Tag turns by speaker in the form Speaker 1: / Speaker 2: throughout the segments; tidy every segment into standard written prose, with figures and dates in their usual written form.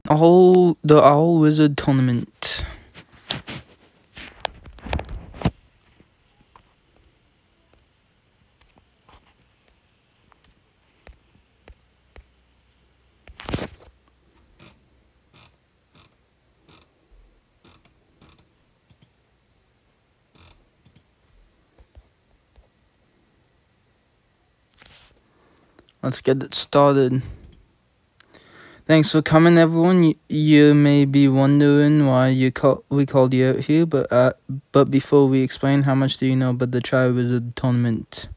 Speaker 1: All Wizard Tournament. Let's get it started. Thanks for coming, everyone. You may be wondering why we called you out here, but before we explain, how much do you know about the Triwizard Tournament?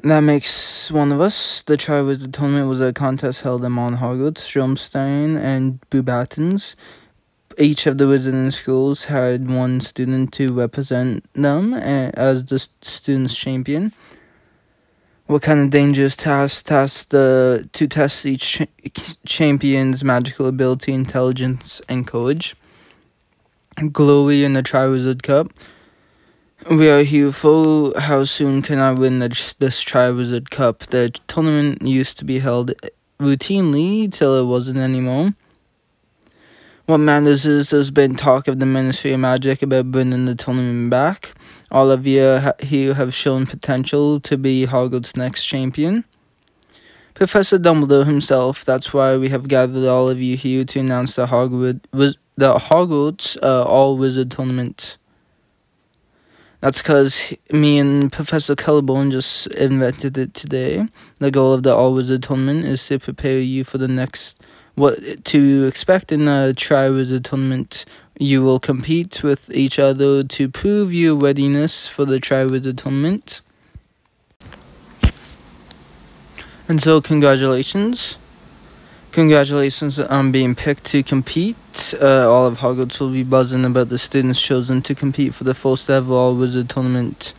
Speaker 1: That makes one of us. The Triwizard Tournament was a contest held among Hogwarts, Stromstein, and Beauxbatons. Each of the wizarding schools had one student to represent them as the student's champion. What kind of dangerous tasks to test each champion's magical ability, intelligence, and courage. Glory in the Triwizard Cup. We are here for how soon can I win this Triwizard Cup. The tournament used to be held routinely till it wasn't anymore. What matters is there's been talk of the Ministry of Magic about bringing the tournament back. All of you here have shown potential to be Hogwarts' next champion. Professor Dumbledore himself, that's why we have gathered all of you here to announce the Hogwarts All-Wizard Tournament. That's because me and Professor Cullibone just invented it today. The goal of the All-Wizard Tournament is to prepare you for what to expect in the Triwizard Tournament. You will compete with each other to prove your readiness for the Triwizard Tournament. And so, congratulations. Congratulations on being picked to compete. All of Hogwarts will be buzzing about the students chosen to compete for the first ever All-Wizard Tournament.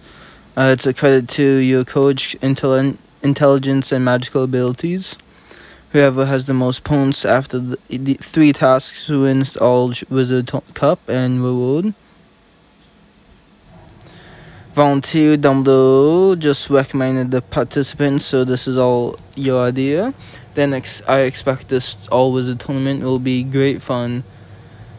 Speaker 1: It's a credit to your courage, intelligence, and magical abilities. Whoever has the most points after the 3 tasks wins all Wizard Cup and reward. Volunteer Dumbledore just recommended the participants, so this is all your idea. Then I expect this All-Wizard Tournament will be great fun.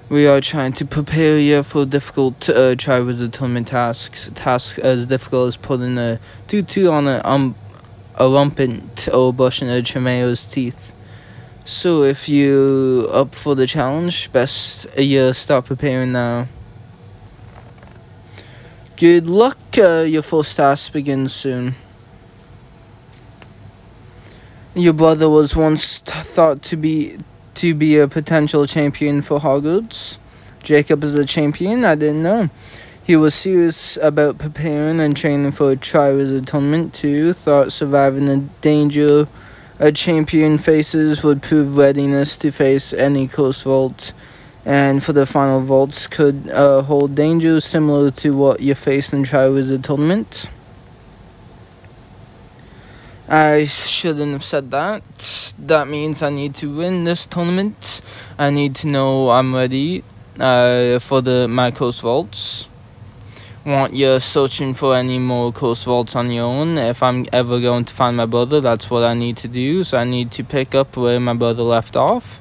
Speaker 1: We are trying to prepare you for difficult Triwizard Tournament tasks. Tasks as difficult as putting a tutu on a rumpant or brushing a Tremao's teeth. So if you up for the challenge, best you start preparing now. Good luck. Your first task begins soon. Your brother was once thought to be a potential champion for Hogwarts. Jacob is a champion? I didn't know. He was serious about preparing and training for a Triwizard Tournament too. Thought surviving the danger a champion faces would prove readiness to face any close vault. And for the final vaults could hold dangers similar to what you face in Triwizard Tournament. I shouldn't have said that. That means I need to win this tournament. I need to know I'm ready for my close vaults. Want you searching for any more close vaults on your own. If I'm ever going to find my brother, that's what I need to do. So I need to pick up where my brother left off.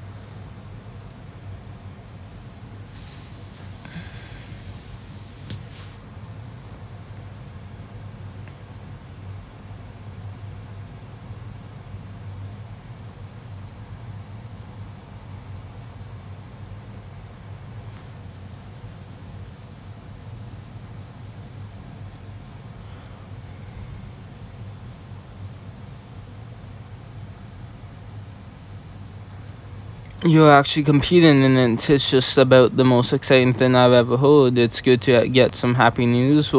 Speaker 1: You're actually competing in it. It's just about the most exciting thing I've ever heard. It's good to get some happy news.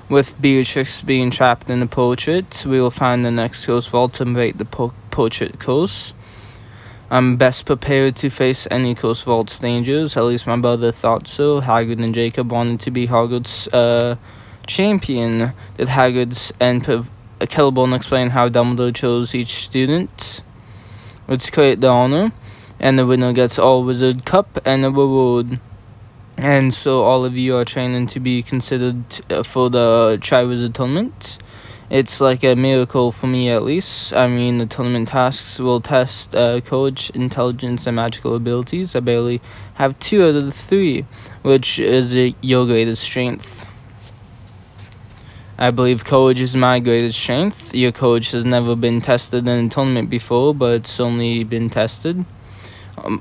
Speaker 1: With Beatrix being trapped in the portrait, we will find the next ghost vault and break the portrait curse. I'm best prepared to face any ghost vault's dangers. At least my brother thought so. Hagrid and Jacob wanted to be Hogwarts' champion. Did Hagrid and Cullibone explain how Dumbledore chose each student? Let's create the honor. And the winner gets All-Wizard Cup and a reward. And so all of you are training to be considered for the Triwizard Tournament. It's like a miracle for me, at least. I mean, the tournament tasks will test courage, intelligence, and magical abilities. I barely have 2 out of the 3, which is your greatest strength. I believe courage is my greatest strength. Your courage has never been tested in a tournament before, but it's only been tested.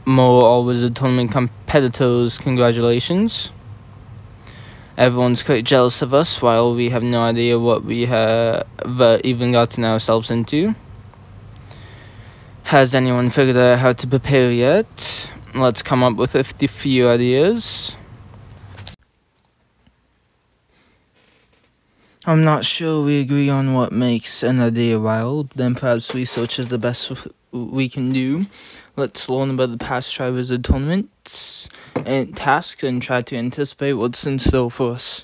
Speaker 1: More always the tournament competitors, congratulations. Everyone's quite jealous of us, while we have no idea what we have even gotten ourselves into. Has anyone figured out how to prepare yet? Let's come up with a few ideas. I'm not sure we agree on what makes an idea wild. Then perhaps research is the best we can do. Let's learn about the past Triwizard tournaments and tasks and try to anticipate what's in store for us.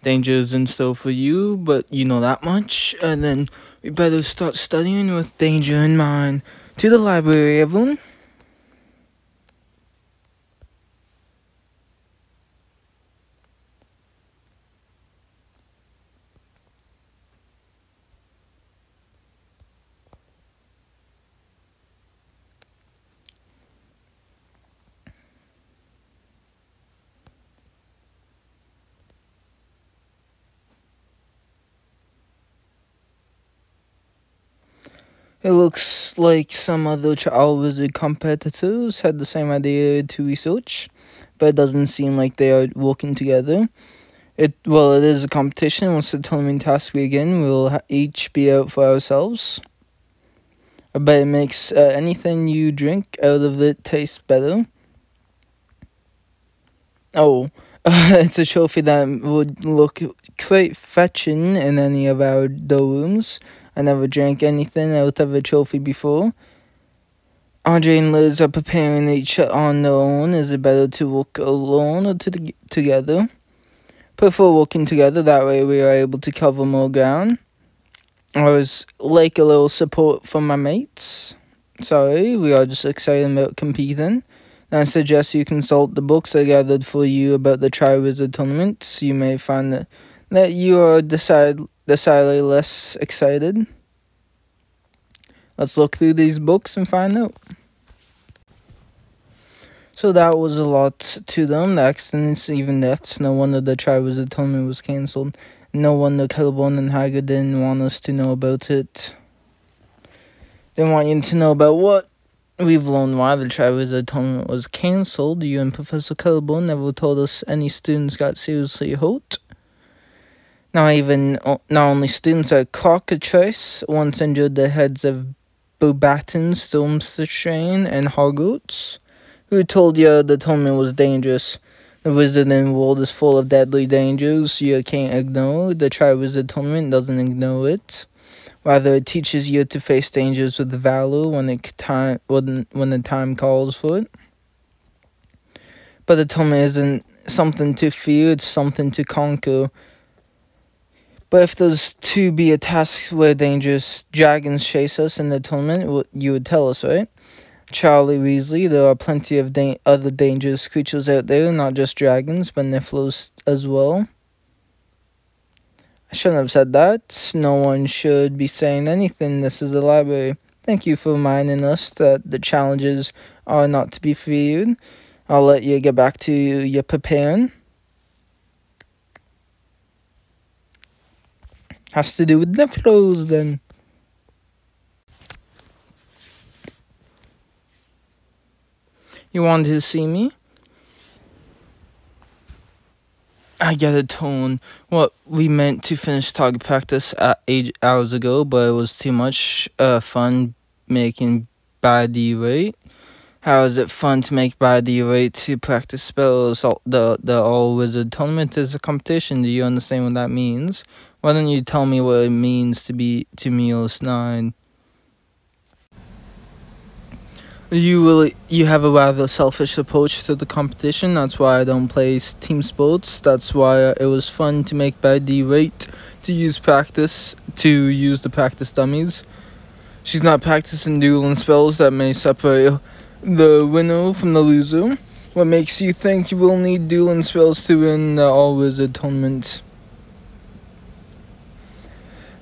Speaker 1: Danger is in store for you, but you know that much. And then we better start studying with danger in mind. To the library, everyone. It looks like some other Triwizard competitors had the same idea to research, but it doesn't seem like they are working together. It is a competition. Once the tournament task begin, we'll each be out for ourselves. I bet it makes anything you drink out of it taste better. Oh, it's a trophy that would look quite fetching in any of our dorms. I never drank anything out of a trophy before. Andre and Liz are preparing each on their own. Is it better to work alone or together? Prefer working together, that way we are able to cover more ground. I was like a little support from my mates. Sorry, we are just excited about competing. And I suggest you consult the books I gathered for you about the Triwizard tournaments. You may find that you are decidedly less excited. Let's look through these books and find out. So that was a lot to them. The accidents, even deaths. No wonder the Triwizard tournament was cancelled. No wonder Kettlebone and Hagrid didn't want us to know about it. They want you to know about what? We've learned why the Triwizard tournament was cancelled. You and Professor Kettlebone never told us any students got seriously hurt. Not only students at Cockatrice once injured the heads of Beauxbaton, Stormstrain, and Hogwarts. Who told you the tournament was dangerous? The Wizarding world is full of deadly dangers you can't ignore. The Triwizard tournament doesn't ignore it. Rather, it teaches you to face dangers with valor when the time calls for it. But the tournament isn't something to fear, it's something to conquer. But if there's to be a task where dangerous dragons chase us in the tournament, you would tell us, right? Charlie Weasley, there are plenty of other dangerous creatures out there, not just dragons, but Nifflers as well. I shouldn't have said that. No one should be saying anything. This is the library. Thank you for reminding us that the challenges are not to be feared. I'll let you get back to your preparing. Has to do with Nifflers then. You wanted to see me? I get a tone. What we meant to finish target practice 8 hours ago, but it was too much fun making body rate. How is it fun to make body rate to practice spells? The All-Wizard tournament is a competition. Do you understand what that means? Why don't you tell me what it means to me, LS9? You have a rather selfish approach to the competition. That's why I don't play team sports. That's why it was fun to make body rate to use the practice dummies. She's not practicing dueling spells that may separate the winner from the loser. What makes you think you will need dueling spells to win the All-Wizard tournament?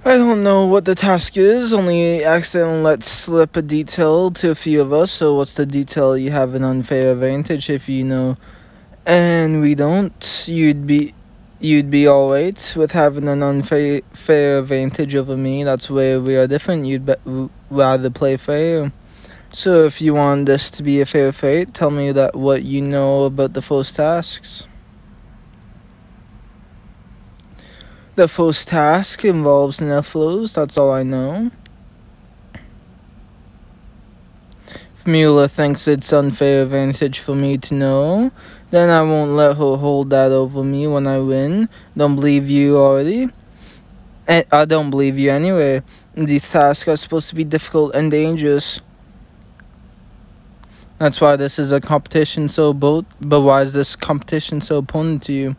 Speaker 1: I don't know what the task is, only accidentally let slip a detail to a few of us. So what's the detail? You have an unfair advantage if you know, and we don't. You'd be alright with having an unfair advantage over me. That's where we are different. Rather play fair. So if you want this to be a fair fight, tell me that what you know about the first tasks. The first task involves Nephlos, that's all I know. If Mueller thinks it's unfair advantage for me to know, then I won't let her hold that over me when I win. Don't believe you already? I don't believe you anyway. These tasks are supposed to be difficult and dangerous. That's why this is a competition but why is this competition so important to you?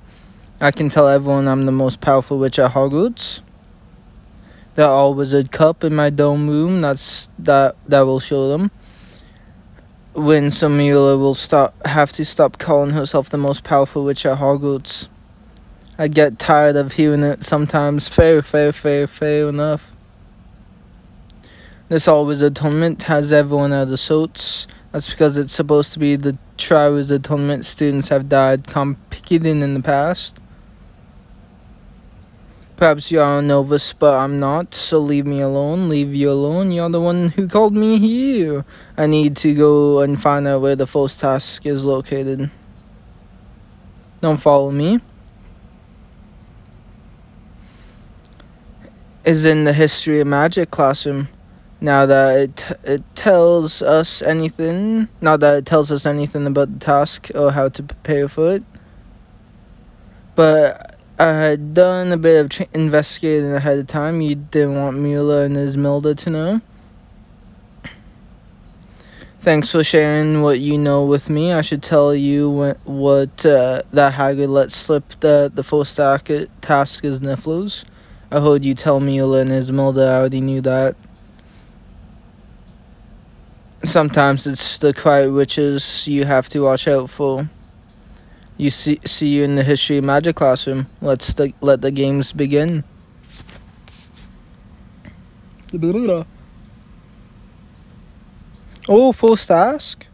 Speaker 1: I can tell everyone I'm the most powerful witch at Hogwarts. The All-Wizard Cup in my dome room, that will show them. When Samila will have to stop calling herself the most powerful witch at Hogwarts. I get tired of hearing it sometimes. Fair enough. This All-Wizard tournament has everyone out of sorts. That's because it's supposed to be the Triwizard tournament students have died competing in the past. Perhaps you are a novice, but I'm not, so leave me alone. Leave you alone. You're the one who called me here. I need to go and find out where the first task is located. Don't follow me. Is in the history of magic classroom. Now that it tells us anything about the task or how to prepare for it. But I had done a bit of investigating ahead of time. You didn't want Mueller and Esmeralda to know. Thanks for sharing what you know with me. I should tell you what that Hagrid let slip the first task is Nifflers. I heard you tell Mueller and Esmeralda. I already knew that. Sometimes it's the quiet witches you have to watch out for. See you in the history of magic classroom. Let the games begin. Oh, first task.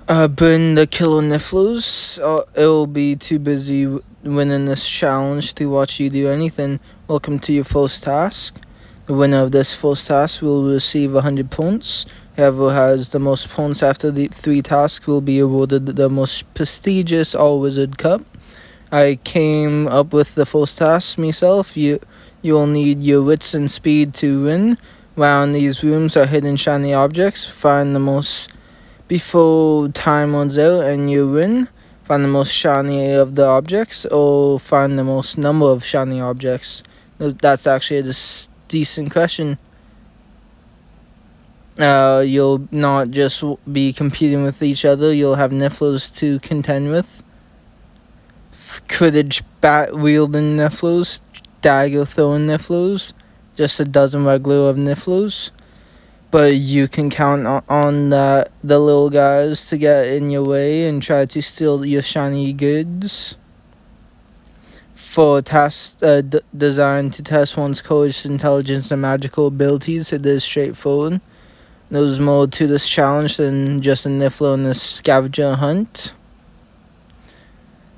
Speaker 1: Burn the killer Nifflers. It'll be too busy winning this challenge to watch you do anything. Welcome to your first task. The winner of this first task will receive 100 points. Whoever has the most points after the 3 tasks will be awarded the most prestigious All-Wizard Cup. I came up with the first task myself. You will need your wits and speed to win. Around these rooms are hidden shiny objects. Find the most before time runs out and you win. Find the most shiny of the objects or find the most number of shiny objects. That's actually a decent question. You'll not just be competing with each other, you'll have Nifflers to contend with. Quidditch bat-wielding Nifflers, dagger-throwing Nifflers, just a dozen regular of Nifflers. But you can count on the little guys to get in your way and try to steal your shiny goods. For a task designed to test one's courage, intelligence, and magical abilities, it is straightforward. There's more to this challenge than just a Niffler and a scavenger hunt.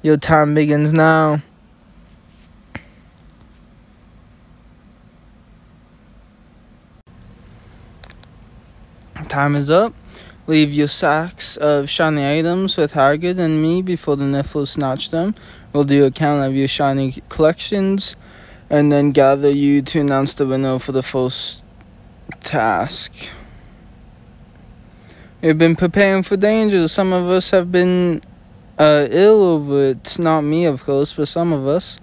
Speaker 1: Your time begins now. Time is up. Leave your sacks of shiny items with Hagrid and me before the Nifflers snatch them. We'll do a count of your shiny collections and then gather you to announce the winner for the first task. We've been preparing for danger. Some of us have been ill over it. Not me, of course, but some of us.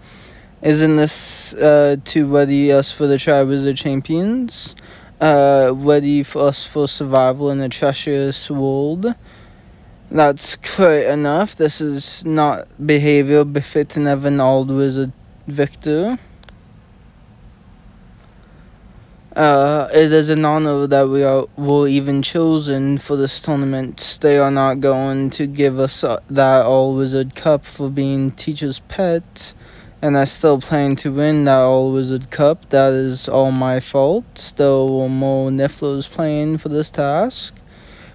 Speaker 1: Isn't this to ready us for the Triwizard Champions? Ready for us for survival in a treacherous world? That's quite enough. This is not behavior befitting of an old wizard victor. It is an honor that were even chosen for this tournament. They are not going to give us that All Wizard Cup for being teacher's pet, and I still plan to win that All Wizard Cup. That is all my fault. There were more Nifflers playing for this task.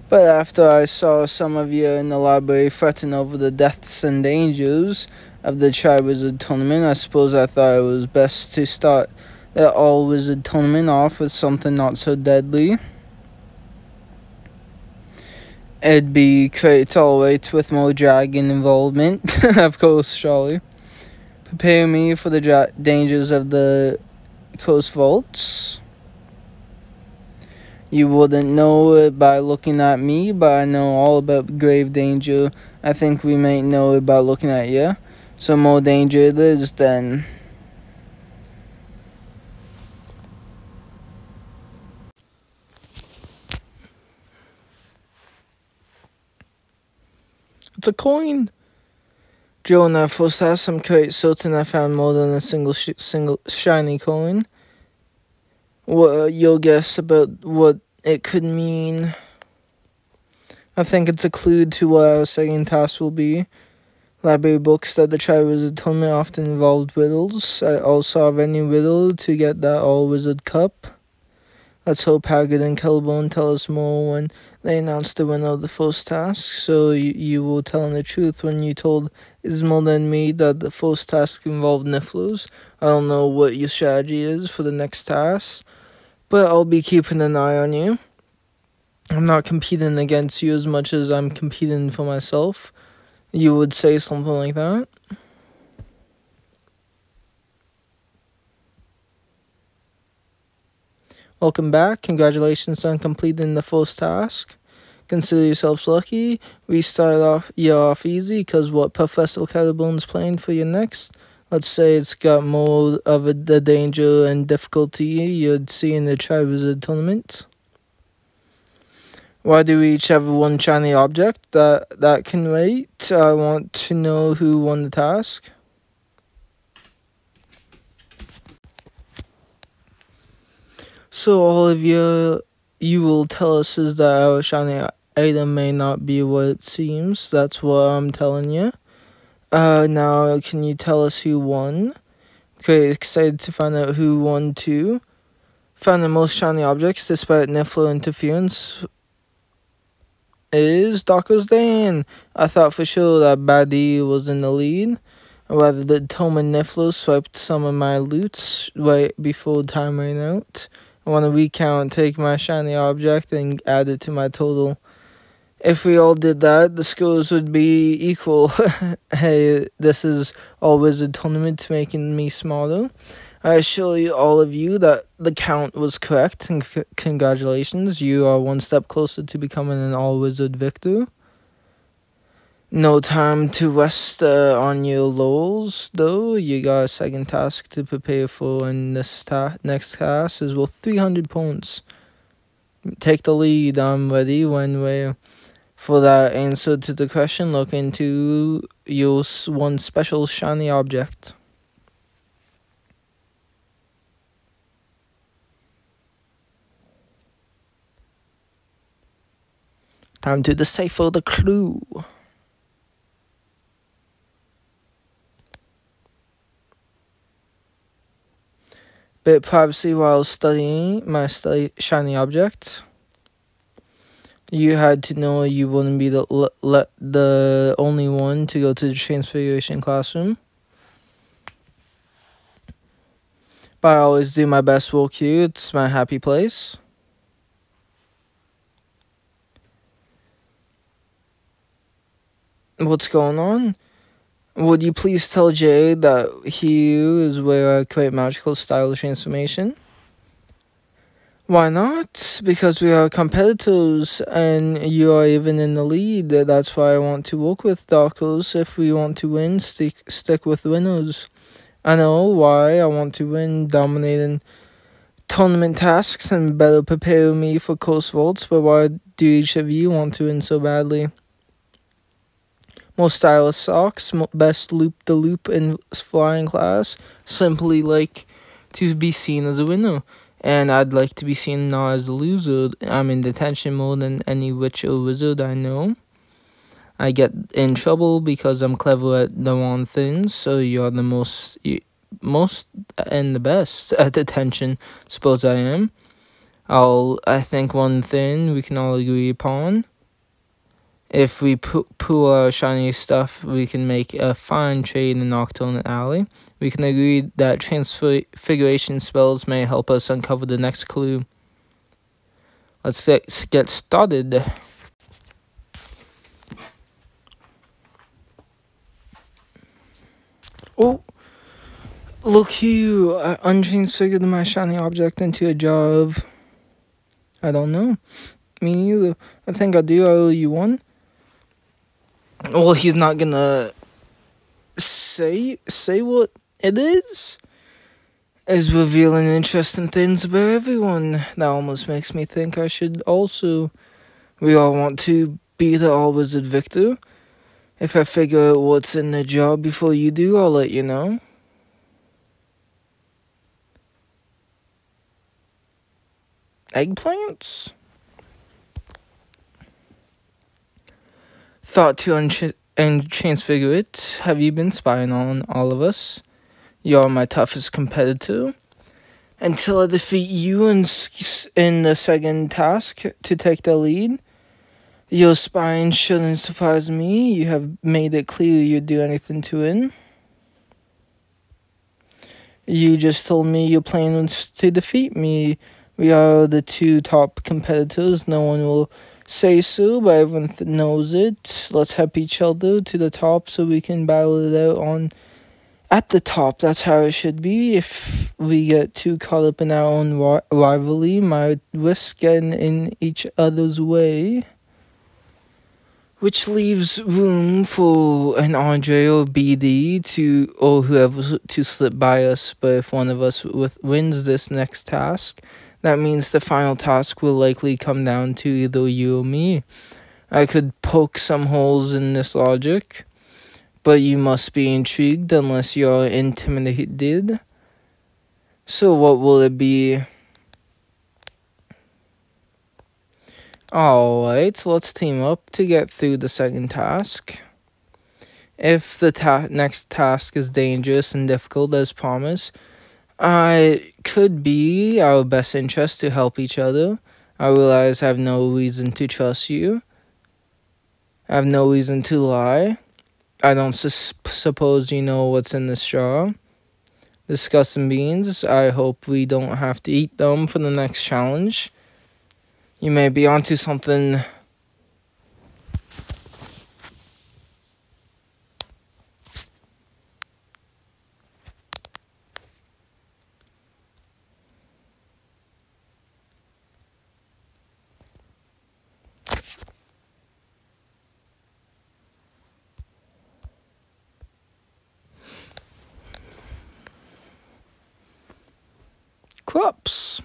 Speaker 1: But after I saw some of you in the library fretting over the deaths and dangers of the Tri-Wizard tournament, I suppose I thought it was best to start the All-Wizard tournament off with something not so deadly. It'd be great alright with more dragon involvement, of course, Charlie. Prepare me for the dangers of the Coast Vaults. You wouldn't know it by looking at me, but I know all about grave danger. I think we might know it by looking at you. So more danger it is then. It's a coin. Joe and I first had some crate certain I found more than a single shiny coin. What your guess about what it could mean? I think it's a clue to what our second task will be. Library books that the Tri-Wizard tournament often involved riddles. I'll solve any riddle to get that All-Wizard Cup. Let's hope Hagrid and Celeborn tell us more when they announce the winner of the first task. So you were telling the truth when you told Ismail and me that the first task involved Nifflers. I don't know what your strategy is for the next task, but I'll be keeping an eye on you. I'm not competing against you as much as I'm competing for myself. You would say something like that? Welcome back. Congratulations on completing the first task. Consider yourselves lucky. We started off easy because what Professor Celeborn's playing for you next. Let's say it's got more of the danger and difficulty you'd see in the Tri-Wizard tournament. Why do we each have one shiny object? That can wait. I want to know who won the task. So all of you will tell us is that our shiny item may not be what it seems. That's what I'm telling you. Now can you tell us who won? Okay, excited to find out who won too. Found the most shiny objects despite Niffler interference is Darko's Dan. I thought for sure that Baddie was in the lead. Rather, the Tom and Niffler swiped some of my loot right before time ran out. I want to recount, take my shiny object, and add it to my total. If we all did that, the scores would be equal. Hey, this is All Wizard Tournament making me smarter. I assure you, all of you, that the count was correct, and congratulations, you are one step closer to becoming an All-Wizard victor. No time to rest on your laurels, though. You got a second task to prepare for, and this next task is worth 300 points. Take the lead. I'm ready when we're... For that answer to the question, look into your one special shiny object. Time to decipher the clue. Bit of privacy while studying my shiny object. You had to know you wouldn't be the only one to go to the Transfiguration classroom. But I always do my best work here. It's my happy place. What's going on? Would you please tell Jay that here is where I create magical style transformation? Why not? Because we are competitors and you are even in the lead. That's why I want to work with Darkos. If we want to win, stick with winners. I know why I want to win, dominating tournament tasks and better prepare me for Coast Vaults, but why do each of you want to win so badly? Most stylish socks, best loop-the-loop in flying class, simply like to be seen as a winner. and I'd like to be seen not as a loser. I'm in detention more than any witch or wizard I know. I get in trouble because I'm clever at the wrong things, so you're the most and the best at detention. Suppose I am. I think one thing we can all agree upon. If we pool our shiny stuff, we can make a fine trade in Nocturnal Alley. We can agree that transfiguration spells may help us uncover the next clue. Let's get started. Oh, look you! I untransfigured my shiny object into a jar of... I don't know. Me neither. I think I do. I owe you one. Well, he's not gonna say what it is. Is revealing interesting things about everyone. That almost makes me think I should also. We all want to be the all-wizard victor. If I figure out what's in the jar before you do, I'll let you know. Eggplants? Thought to transfigure it. Have you been spying on all of us? You're my toughest competitor. Until I defeat you in the second task to take the lead. Your spying shouldn't surprise me. You have made it clear you'd do anything to win. You just told me your plan was to defeat me. We are the two top competitors. No one will say so, but everyone knows it. Let's help each other to the top so we can battle it out at the top. That's how it should be. If we get too caught up in our own rivalry, might risk getting in each other's way. Which leaves room for an Andre or BD or whoever to slip by us. But if one of us wins this next task, that means the final task will likely come down to either you or me. I could poke some holes in this logic, but you must be intrigued unless you're intimidated. So what will it be? Alright, let's team up to get through the second task. If the next task is dangerous and difficult as promised, it could be our best interest to help each other. I realize I have no reason to trust you. I have no reason to lie. I don't suppose you know what's in this jar. Disgusting beans. I hope we don't have to eat them for the next challenge. You may be onto something. Crops.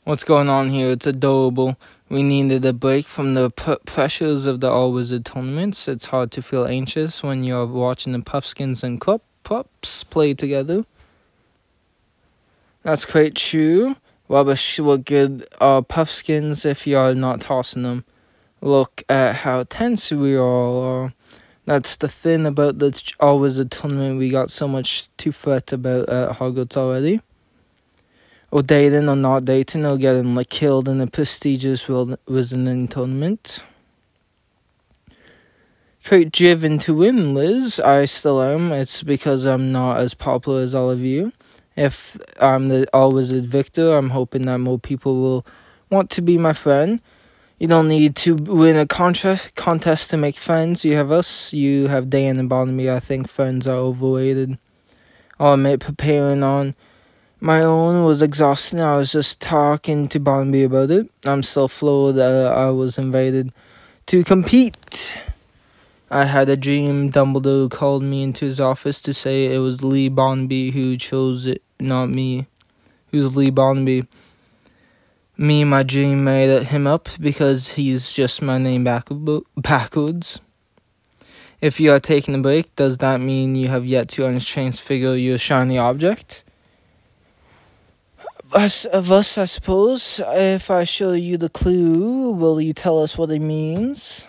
Speaker 1: What's going on here? It's adorable. We needed a break from the pressures of the All-Wizard tournaments. It's hard to feel anxious when you're watching the Puffskins and Pups play together. That's quite true. Rubbish what good are Puffskins if you're not tossing them. Look at how tense we all are. That's the thing about the All-Wizard tournament. We got so much to fret about at Hogwarts already. Or dating or not dating or getting killed in a prestigious Wizarding tournament. Quite driven to win, Liz. I still am. It's because I'm not as popular as all of you. If I'm the All-Wizard victor, I'm hoping that more people will want to be my friend. You don't need to win a contest to make friends. You have us. You have Dan and Barnaby. I think friends are overrated. I'll admit preparing on my own was exhausting. I was just talking to Barnaby about it. I'm still floored that I was invited to compete. I had a dream. Dumbledore called me into his office to say it was Lee Barnaby who chose it, not me. Who's Lee Barnaby? Me, my dream made him up because he's just my name backwards. If you are taking a break, does that mean you have yet to untransfigure your shiny object? Thus, I suppose, if I show you the clue, will you tell us what it means?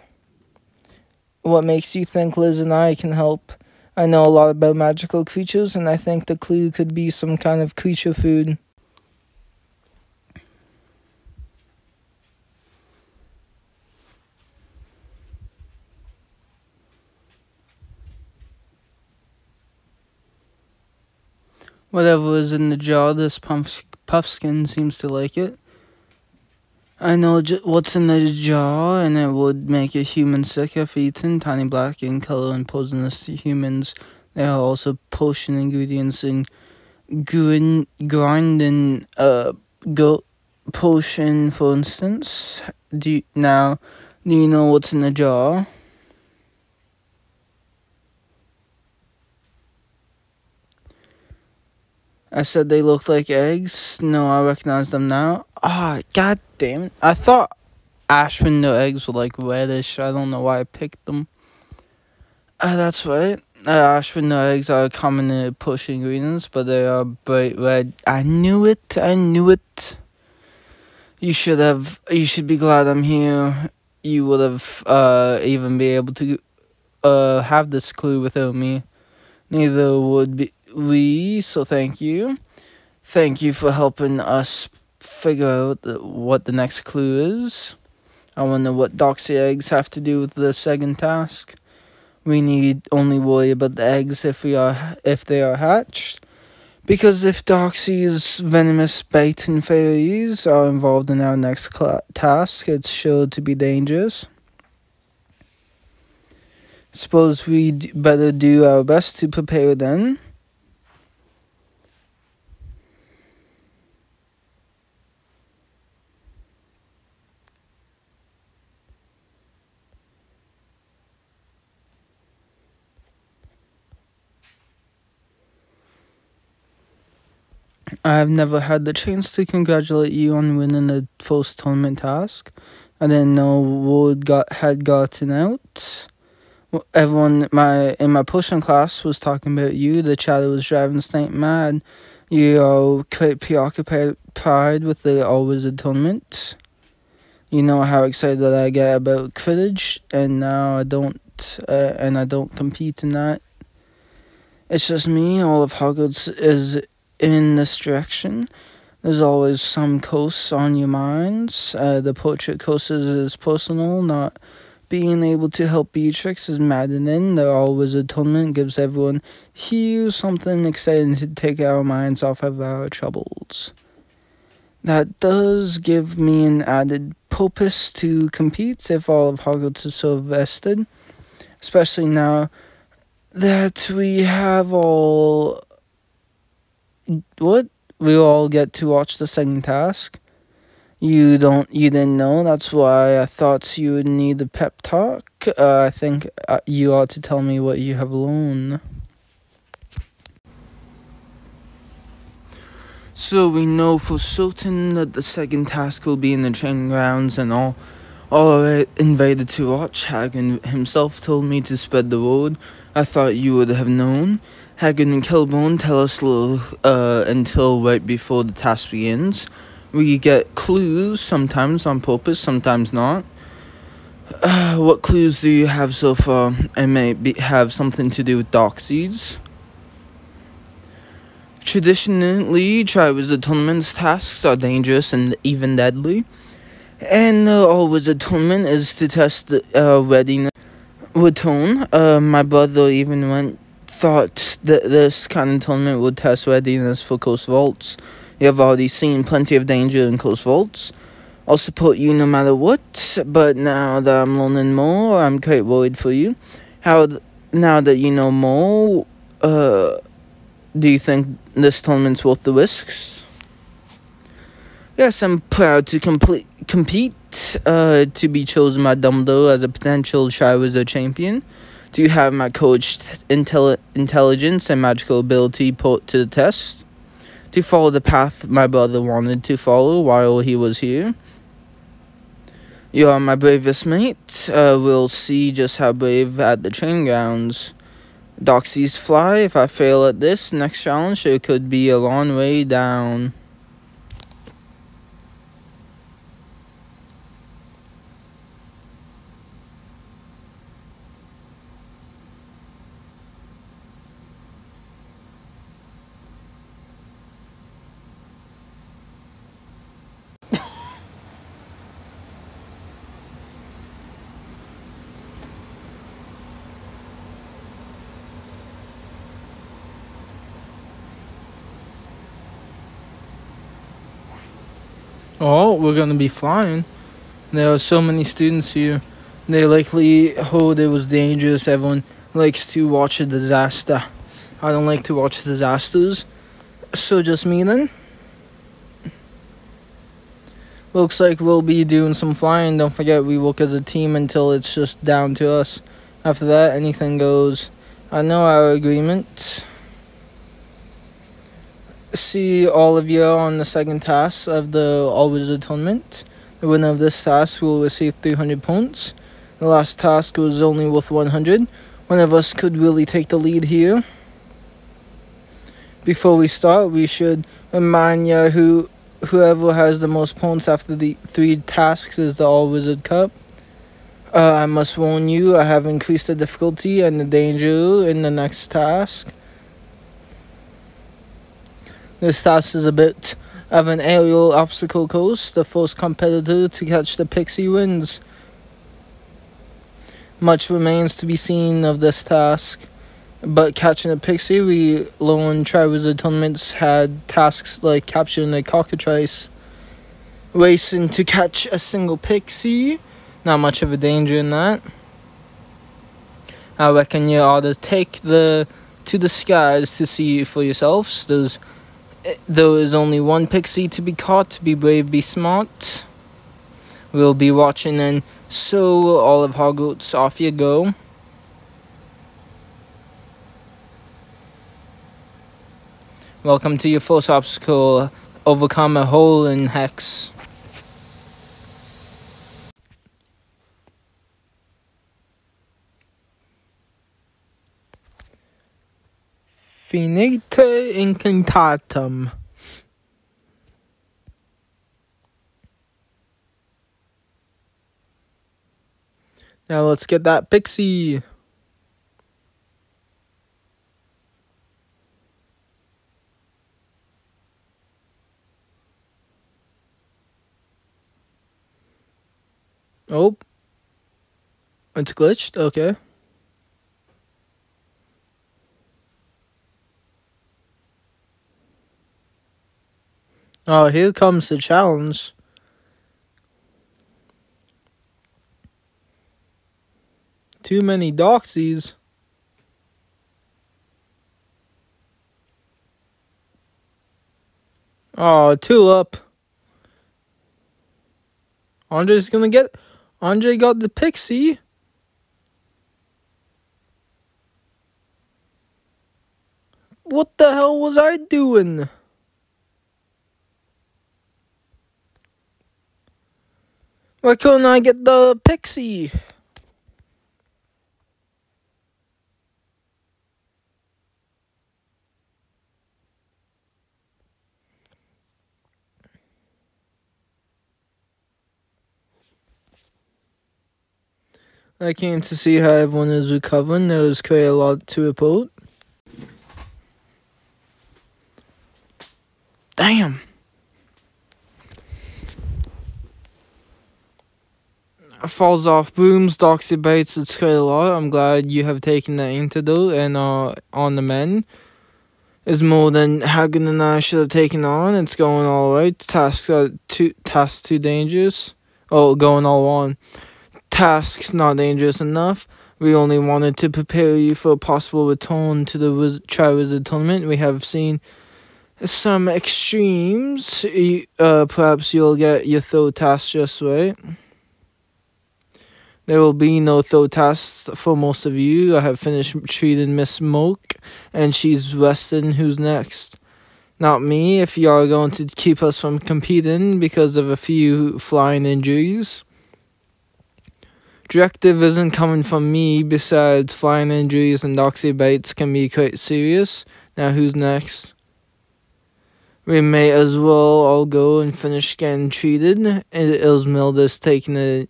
Speaker 1: What makes you think Liz and I can help? I know a lot about magical creatures, and I think the clue could be some kind of creature food. Whatever is in the jar, this Puffskin seems to like it. I know what's in the jar, and it would make a human sick if eaten. Tiny, black in color and poisonous to humans. There are also potion ingredients in grinding goat potion, for instance. Do you know what's in the jar? I said they looked like eggs. No, I recognize them now. God damn it. I thought Ashwin eggs were like reddish. I don't know why I picked them. That's right. Ashwin eggs are common push ingredients, but they are bright red. I knew it. You should be glad I'm here. You would have even be able to have this clue without me. Neither would be we, so thank you. Thank you for helping us figure out what the next clue is. I wonder what Doxy eggs have to do with the second task. We need only worry about the eggs if they are hatched. Because if Doxy's venomous bait and fairies are involved in our next task, it's sure to be dangerous. Suppose we better do our best to prepare then. I've never had the chance to congratulate you on winning the first tournament task. I didn't know word had gotten out. Everyone in my potion class was talking about you. The chatter was driving Snape mad. You are quite preoccupied with the All-Wizard tournament. You know how excited I get about Quidditch, and now I don't compete in that. It's just me. All of Hogwarts is in this direction. There's always some course on your minds. The portrait course is personal. Not being able to help Beatrix is maddening. The All-Wizard tournament gives everyone here something exciting to take our minds off of our troubles. That does give me an added purpose to compete if all of Hogwarts is so vested. Especially now that we all get to watch the second task. You didn't know. That's why I thought you would need a pep talk. I think you ought to tell me what you have learned. So we know for certain that the second task will be in the training grounds, and all are invited to watch. Hagrid himself told me to spread the word. I thought you would have known. Hagrid and Kilborn tell us little until right before the task begins. We get clues, sometimes on purpose, sometimes not. What clues do you have so far? It may have something to do with Doxies. Traditionally, Triwizard Tournament's tasks are dangerous and even deadly. And the All-Wizard Tournament is to test the readiness. Return. My brother even thought that this kind of tournament would test readiness for Cursed Vaults. You have already seen plenty of danger in Cursed Vaults. I'll support you no matter what, but now that I'm learning more, I'm quite worried for you. Now that you know more, do you think this tournament's worth the risks? Yes, I'm proud to compete, to be chosen by Dumbledore as a potential Triwizard champion. Do you have my coached intelligence and magical ability put to the test? To follow the path my brother wanted to follow while he was here? You are my bravest mate. We'll see just how brave at the training grounds. Doxies fly. If I fail at this next challenge, it could be a long way down. Oh, we're gonna be flying. There are so many students here. They likely heard it was dangerous. Everyone likes to watch a disaster. I don't like to watch disasters. So just me then. Looks like we'll be doing some flying. Don't forget we work as a team until it's just down to us. After that, anything goes. I know our agreement. See all of you on the second task of the All-Wizard Tournament. The winner of this task will receive 300 points. The last task was only worth 100. One of us could really take the lead here. Before we start, we should remind you whoever has the most points after the 3 tasks is the All-Wizard Cup. I must warn you, I have increased the difficulty and the danger in the next task. This task is a bit of an aerial obstacle course. The first competitor to catch the pixie wins. Much remains to be seen of this task, but catching a pixie, we learned Tri-Wizard tournaments had tasks like capturing a cockatrice. Racing to catch a single pixie, not much of a danger in that. I reckon you ought to take to the skies to see for yourselves. There is only one pixie to be caught. Be brave, be smart. We'll be watching, and so all of Hogwarts, off you go. Welcome to your first obstacle. Overcome a hole in hex. Finite incantatum. Now let's get that pixie. Oh. It's glitched? Okay. Oh, here comes the challenge. Too many doxies. Oh, Tulip. Andre's gonna get... Andre got the pixie. What the hell was I doing? Why couldn't I get the pixie? I came to see how everyone is recovering. There was quite a lot to report. Damn. Falls off brooms, doxy bites, it's quite a lot. I'm glad you have taken the antidote and are on the mend. Is more than Hagen and I should have taken on. It's going all right. Tasks too dangerous. Oh, going all on. Tasks not dangerous enough. We only wanted to prepare you for a possible return to the Tri-Wizard tournament. We have seen some extremes. Perhaps you'll get your third task just right. There will be no third tasks for most of you. I have finished treating Miss Moke, and she's resting. Who's next? Not me, if you are going to keep us from competing because of a few flying injuries. Directive isn't coming from me. Besides, flying injuries and doxy bites can be quite serious. Now who's next? We may as well all go and finish getting treated. Ilsmilda's taking a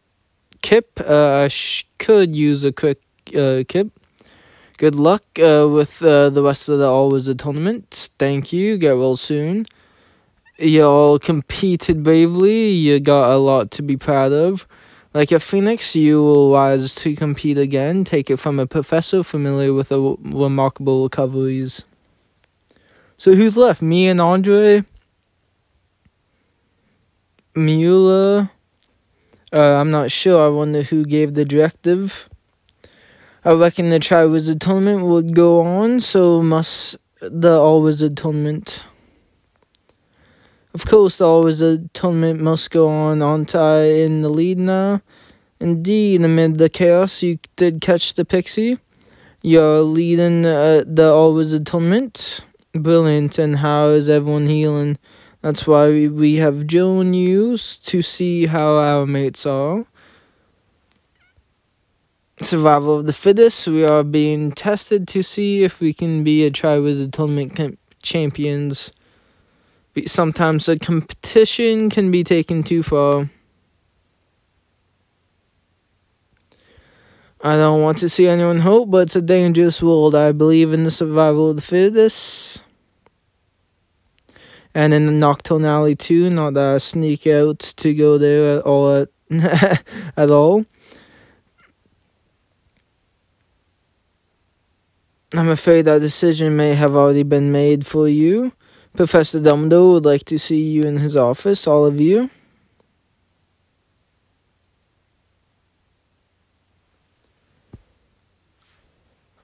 Speaker 1: kip. I could use a quick kip. Good luck with the rest of the All Wizard tournament. Thank you. Get well soon. You all competed bravely. You got a lot to be proud of. Like a phoenix, you will rise to compete again. Take it from a professor familiar with remarkable recoveries. So who's left? Me and Andre? Mueller? I'm not sure. I wonder who gave the directive. I reckon the Tri-Wizard tournament would go on, so must the All-Wizard tournament. Of course, the All-Wizard tournament must go on. Aren't I in the lead now? Indeed, amid the chaos, you did catch the pixie. You're leading the All-Wizard tournament. Brilliant, and how is everyone healing? That's why we have joined you to see how our mates are. Survival of the fittest. We are being tested to see if we can be a Tri-Wizard tournament champions. Sometimes the competition can be taken too far. I don't want to see anyone hope, but it's a dangerous world. I believe in the survival of the fittest. And in the Nocturne Alley too, not that I sneak out to go there at all. At all. I'm afraid that decision may have already been made for you. Professor Dumbledore would like to see you in his office, all of you.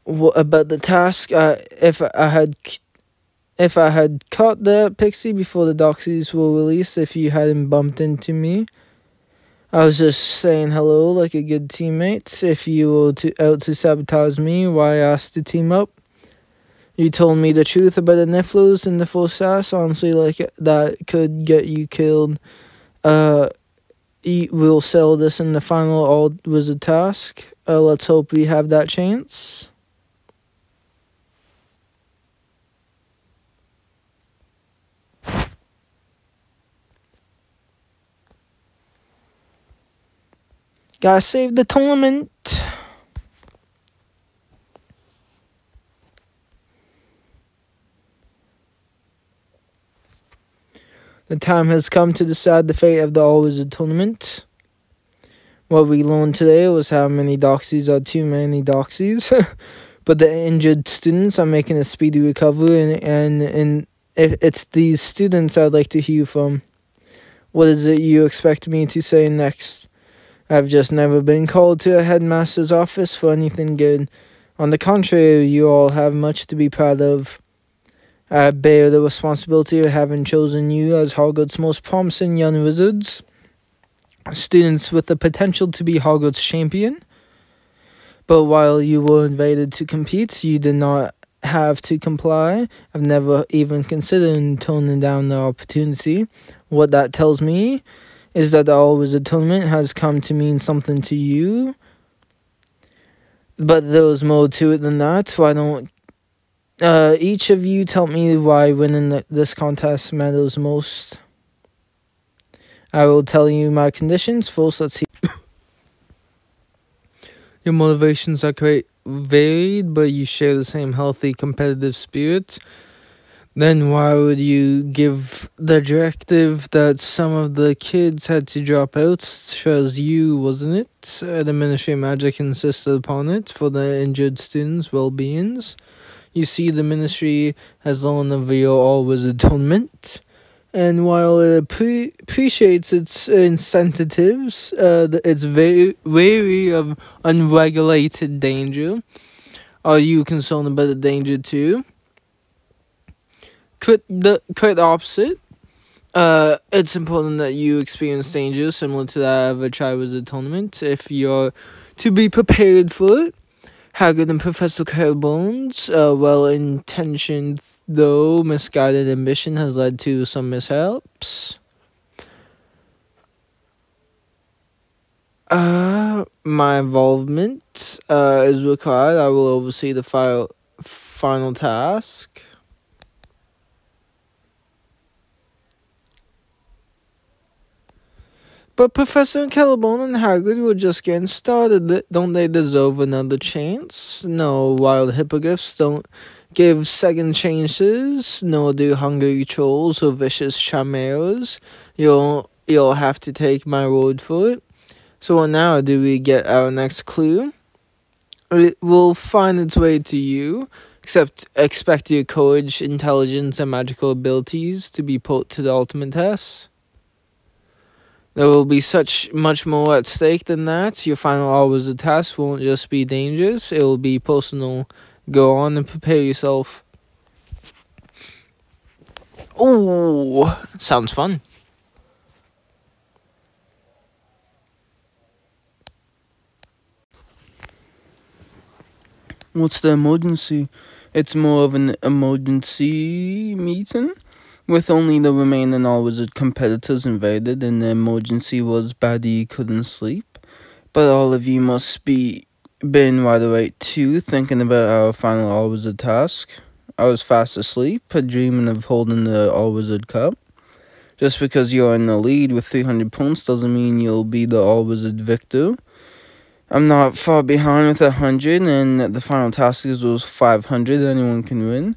Speaker 1: What about the task? If I had caught the pixie before the doxies were released, if you hadn't bumped into me, I was just saying hello like a good teammate. If you were out to sabotage me, why ask to team up? You told me the truth about the Nifflers and the full sass. Honestly, like that could get you killed. We'll sell this in the final All-Wizard task. Let's hope we have that chance. Gotta save the tournament. The time has come to decide the fate of the All-Wizard tournament. What we learned today was how many doxies are too many doxies. But the injured students are making a speedy recovery, and if it's these students I'd like to hear from. What is it you expect me to say next? I've just never been called to a headmaster's office for anything good. On the contrary, you all have much to be proud of. I bear the responsibility of having chosen you as Hogwarts' most promising young wizards. Students with the potential to be Hogwarts champion. But while you were invited to compete, you did not have to comply. I've never even considered turning down the opportunity. What that tells me is that the All-Wizard tournament has come to mean something to you. But there was more to it than that. Why don't each of you tell me why winning this contest matters most? I will tell you my conditions. First, let's see. Your motivations are quite varied, but you share the same healthy competitive spirit. Then why would you give the directive that some of the kids had to drop out? Shows you, wasn't it? The Ministry of Magic insisted upon it for the injured students' well-beings. You see, the Ministry has learned of your All-Wizard tournament, and while it appreciates its incentives, it's very wary of unregulated danger. Are you concerned about the danger too? Quite opposite. It's important that you experience danger similar to that of a Tri-Wizard tournament if you're to be prepared for it. Hagrid and Professor Carebones, well-intentioned though misguided ambition has led to some mishaps. My involvement is required. I will oversee the final task. But Professor Callabone and Hagrid were just getting started. Don't they deserve another chance? No, wild hippogriffs don't give second chances, nor do hungry trolls or vicious chimeras. You'll have to take my word for it. So what now? Do we get our next clue? It will find its way to you. Expect your courage, intelligence, and magical abilities to be put to the ultimate test. There will be much more at stake than that. Your final hours of task won't just be dangerous, it will be personal. Go on and prepare yourself. Oh, sounds fun. What's the emergency? It's more of an emergency meeting. With only the remaining all-wizard competitors invaded, and the emergency was Baddy couldn't sleep. But all of you must be been wide awake too, thinking about our final all-wizard task. I was fast asleep, dreaming of holding the all-wizard cup. Just because you're in the lead with 300 points doesn't mean you'll be the all-wizard victor. I'm not far behind with 100, and the final task was 500. Anyone can win.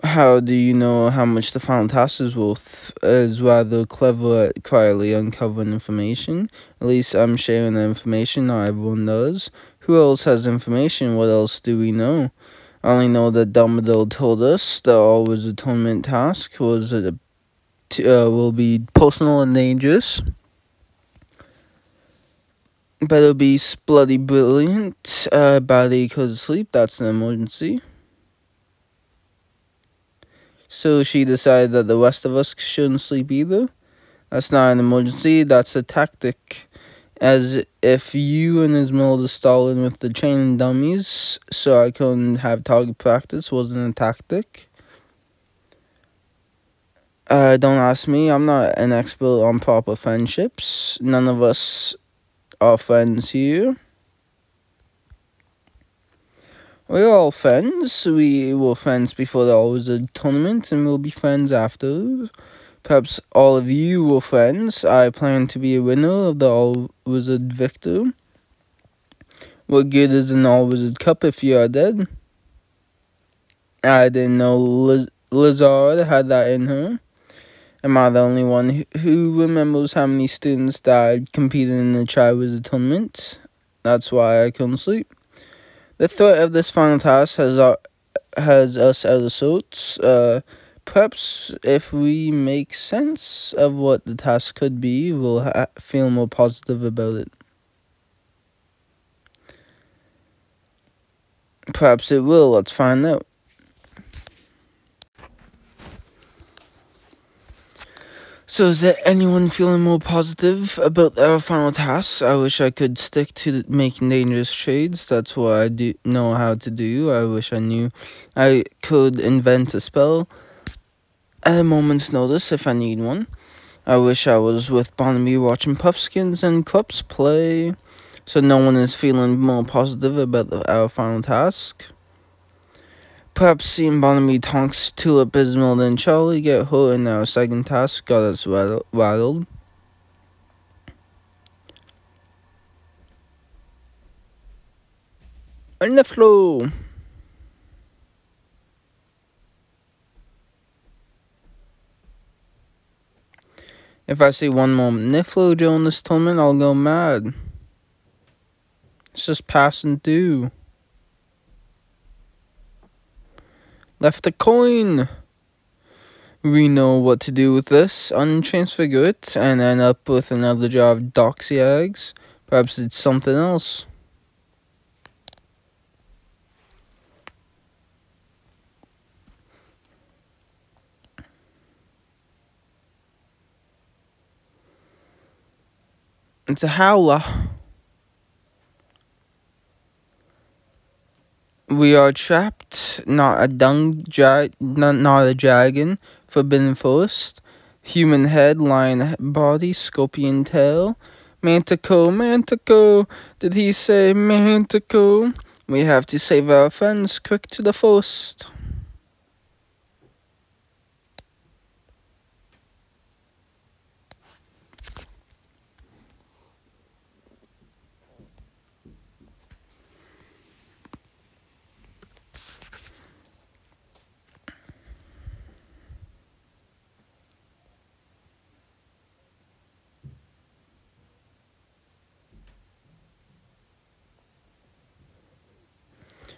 Speaker 1: How do you know how much the final task is worth? Is rather clever at quietly uncovering information. At least I'm sharing the information, not everyone does. Who else has information? What else do we know? I only know that Dumbledore told us the all-wizard tournament task will be personal and dangerous. Better be bloody brilliant. Badly could sleep, that's an emergency. So she decided that the rest of us shouldn't sleep either. That's not an emergency, that's a tactic. As if you and Esmeralda stalling with the training dummies so I couldn't have target practice wasn't a tactic. Don't ask me, I'm not an expert on proper friendships. None of us are friends here. We're all friends. We were friends before there was a tournament, and we'll be friends after. Perhaps all of you were friends. I plan to be a winner of the All-Wizard Victor. What good is an All-Wizard Cup if you are dead? I didn't know Lizard had that in her. Am I the only one who remembers how many students died competing in the Tri-Wizard Tournament? That's why I couldn't sleep. The threat of this final task has us out of sorts. Perhaps if we make sense of what the task could be, we'll feel more positive about it. Perhaps it will. Let's find out. So is there anyone feeling more positive about our final tasks? I wish I could stick to making dangerous trades. That's what I do know how to do. I wish I knew I could invent a spell at a moment's notice if I need one. I wish I was with Barnaby watching Puffskins and Krups play. So no one is feeling more positive about our final task. Perhaps seeing Barnaby, Tonks, Tulip, Esmeralda, and Charlie get hurt in our second task got us rattled. In the flow! If I see one more Niffler during this tournament, I'll go mad. It's just passing through. Left a coin. We know what to do with this. Untransfigure it and end up with another jar of Doxy eggs. Perhaps it's something else. It's a howler. We are trapped, not a not a dragon, forbidden forest, human head, lion body, scorpion tail, Mantico, Mantico, did he say Mantico? We have to save our friends, quick to the forest.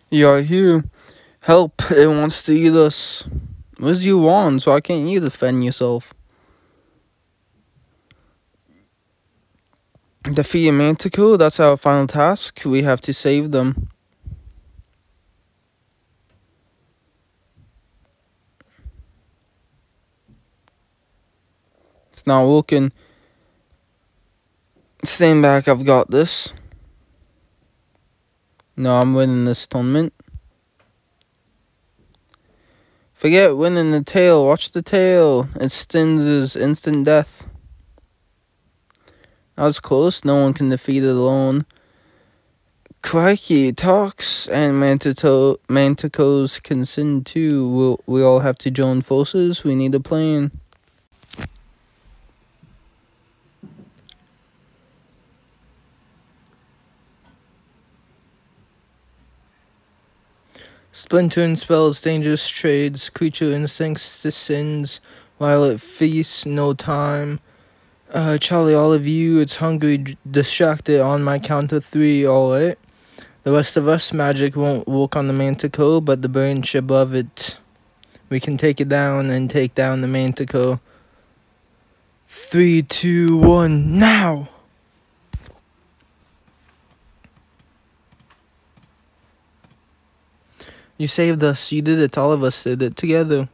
Speaker 1: You're here. Help, it wants to eat us. Where's your wand? So I can't you defend yourself? Defeat Mantico, that's our final task. We have to save them. It's not working. Stand back, I've got this. No, I'm winning this tournament. Forget winning the tail, watch the tail. It stings instant death. That was close, no one can defeat it alone. Crikey, Tox and Manticos can sin too. We all have to join forces, we need a plan. Splintering spells, dangerous trades, creature instincts to sins, while it feasts no time. Charlie, all of you, it's hungry, distracted on my count of 3, alright? The rest of us, magic won't work on the Mantico, but the branch above it. We can take it down and take down the Mantico. 3, 2, 1, now! You saved us, you did it, all of us did it together.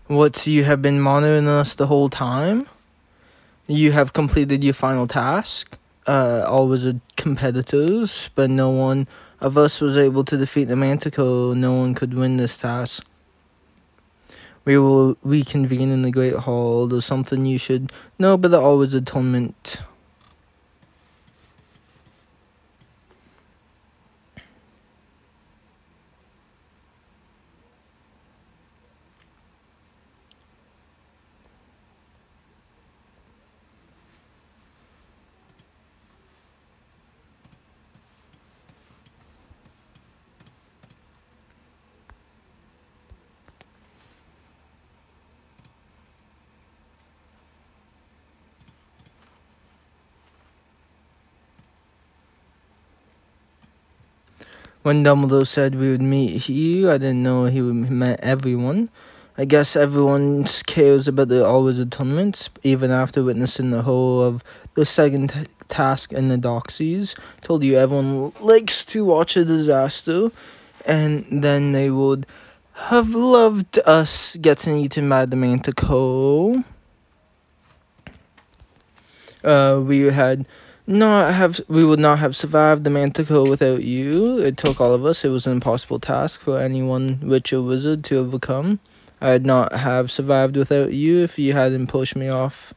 Speaker 1: What, you have been monitoring us the whole time? You have completed your final task. All wizard competitors, but no one of us was able to defeat the Mantico. No one could win this task. We will reconvene in the Great Hall. There's something you should know about the All Wizard Tournament. When Dumbledore said we would meet here, I didn't know he met everyone. I guess everyone cares about the All Wizard Tournament, even after witnessing the whole of the second task in the Doxies. Told you everyone likes to watch a disaster, and then they would have loved us getting eaten by the Mantico. We would not have survived the Mantico without you. It took all of us. It was an impossible task for anyone rich or wizard to overcome. I'd not have survived without you if you hadn't pushed me off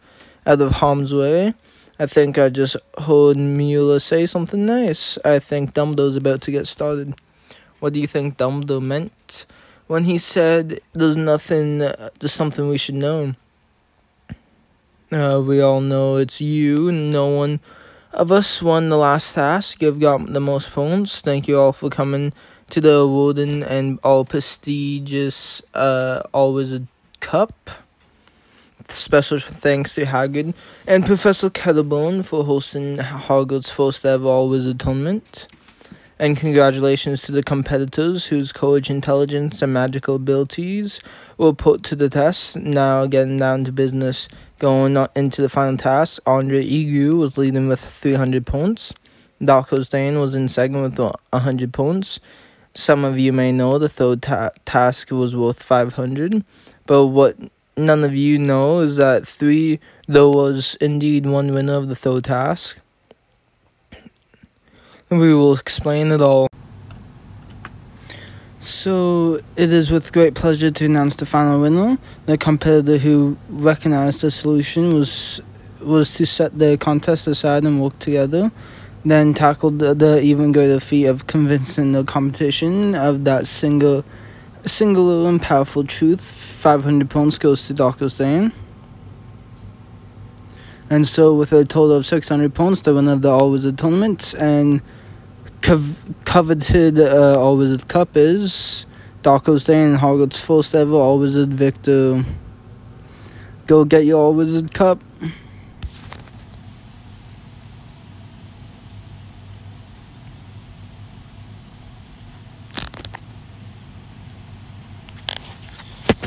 Speaker 1: out of harm's way. I think I just heard Mueller say something nice. I think Dumbledore's about to get started. What do you think Dumbledore meant when he said there's something we should know? We all know it's you. No one of us won the last task. You've got the most points. Thank you all for coming to the awarding and all prestigious All Wizard Cup. Special thanks to Hagrid and Professor Kettlebone for hosting Hogwarts' first ever All Wizard Tournament. And congratulations to the competitors whose courage, intelligence, and magical abilities were put to the test. Now getting down to business, going into the final task. Andre Egu was leading with 300 points. Darko Stain was in second with 100 points. Some of you may know the third task was worth 500. But what none of you know is that there was indeed one winner of the third task. We will explain it all. So it is with great pleasure to announce the final winner. The competitor who recognized the solution was to set the contest aside and work together, then tackled the even greater feat of convincing the competition of that singular and powerful truth. 500 points goes to Dr. Stan. And so with a total of 600 points, the winner of the All-Wizard tournament and coveted All-Wizard Cup is Dr. Stan, Hogwarts' first ever All-Wizard victor. Go get your All-Wizard Cup.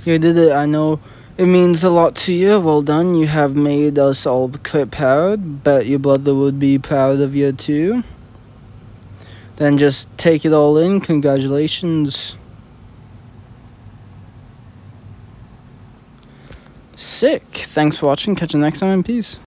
Speaker 1: You did it, I know. It means a lot to you. Well done. You have made us all quite proud. Bet your brother would be proud of you too. Then just take it all in. Congratulations. Sick. Thanks for watching. Catch you next time and peace.